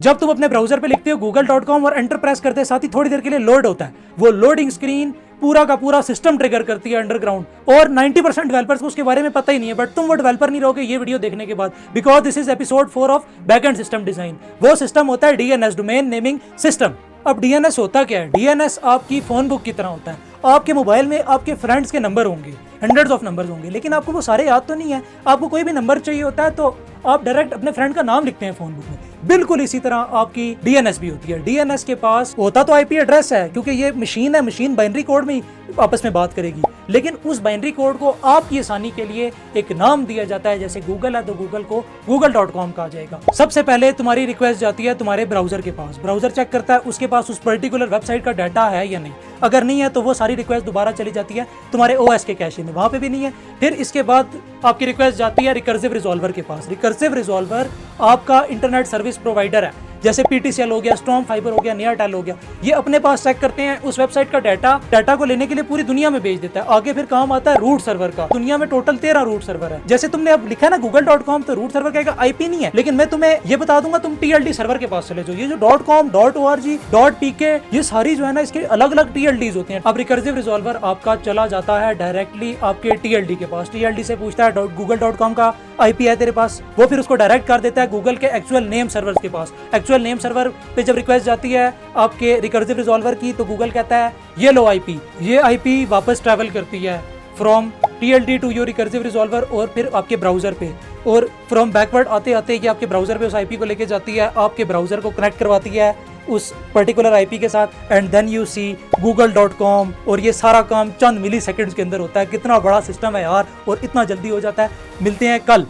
जब तुम अपने ब्राउजर पे लिखते हो google.com और एंटर प्रेस करते हैं साथ ही थोड़ी देर के लिए लोड होता है, वो लोडिंग स्क्रीन पूरा का पूरा सिस्टम ट्रिगर करती है अंडरग्राउंड, और 90% डेवलपर्स को उसके बारे में पता ही नहीं है। बट तुम वो डेवलपर नहीं रहोगे ये वीडियो देखने के बाद, because this is episode 4 of backend system design. वो सिस्टम होता है डीएनएस, डोमेन नेमिंग सिस्टम। अब डीएनएस होता क्या है? डीएनएस आपकी फोन बुक की तरह होता है। आपके मोबाइल में आपके फ्रेंड्स के नंबर होंगे, हंड्रेड्स ऑफ नंबर्स होंगे, लेकिन आपको वो सारे याद तो नहीं है। आपको कोई भी नंबर चाहिए होता है तो आप डायरेक्ट अपने फ्रेंड का नाम लिखते हैं फोन बुक में। बिल्कुल इसी तरह आपकी डीएनएस भी होती है। डीएनएस के पास होता तो आईपी एड्रेस है, क्योंकि ये मशीन है, मशीन बाइनरी कोड में आपस में बात करेगी, लेकिन उस बाइनरी कोड को आपकी आसानी के लिए एक नाम दिया जाता है। जैसे गूगल है तो गूगल को google.com कहा जाएगा। सबसे पहले तुम्हारी रिक्वेस्ट जाती है तुम्हारे ब्राउजर के पास, ब्राउजर चेक करता है उसके पास उस पर्टिकुलर वेबसाइट का डाटा है या नहीं। अगर नहीं है तो वो सारी रिक्वेस्ट दोबारा चली जाती है तुम्हारे ओएस के कैशे में, वहां पे भी नहीं है। फिर इसके बाद आपकी रिक्वेस्ट जाती है रिकर्सिव रिजॉल्वर के पास। रिकर्सिव रिजॉल्वर आपका इंटरनेट सर्विस प्रोवाइडर है, जैसे पीटीसीएल हो गया, स्टॉर्म फाइबर हो गया, नियरटेल हो गया। ये अपने पास चेक करते हैं उस वेबसाइट का डाटा को लेने के लिए पूरी दुनिया में भेज देता है। आगे फिर काम आता है रूट सर्वर का। दुनिया में टोटल 13 रूट सर्वर है। जैसे तुमने अब लिखा है ना google.com, तो रूट सर्वर कहेगा आईपी नहीं है, लेकिन मैं तुम्हें ये बता दूंगा तुम टीएलडी सर्वर के पास चले जाओ। ये जो .com, .org, .pk, ये सारी जो है ना इसके अलग अलग टीएलडीज होते हैं। अब रिकर्सिव रिजॉल्वर आपका चला जाता है डायरेक्टली आपके टीएलडी के पास। टीएलडी से पूछता है google.com का आईपी है तेरे पास, वो फिर उसको डायरेक्ट कर देता है गूगल के एक्चुअल नेम सर्वर के पास। एक्चुअल नेम सर्वर पे जब रिक्वेस्ट जाती है आपके रिकर्सिव रिजॉल्वर की, तो गूगल कहता है ये लो आईपी। ये आईपी वापस ट्रैवल करती है from TLD to your recursive resolver और फिर आपके ब्राउजर पे, और फ्रॉम बैकवर्ड आते आते ये आपके ब्राउजर पे उस आईपी को लेके जाती है, आपके ब्राउजर को कनेक्ट करवाती है उस पर्टिकुलर आईपी के साथ, and then you see google.com। और ये सारा काम चंद मिली सेकेंड्स के अंदर होता है। कितना बड़ा सिस्टम है यार, और इतना जल्दी हो जाता है। मिलते हैं कल।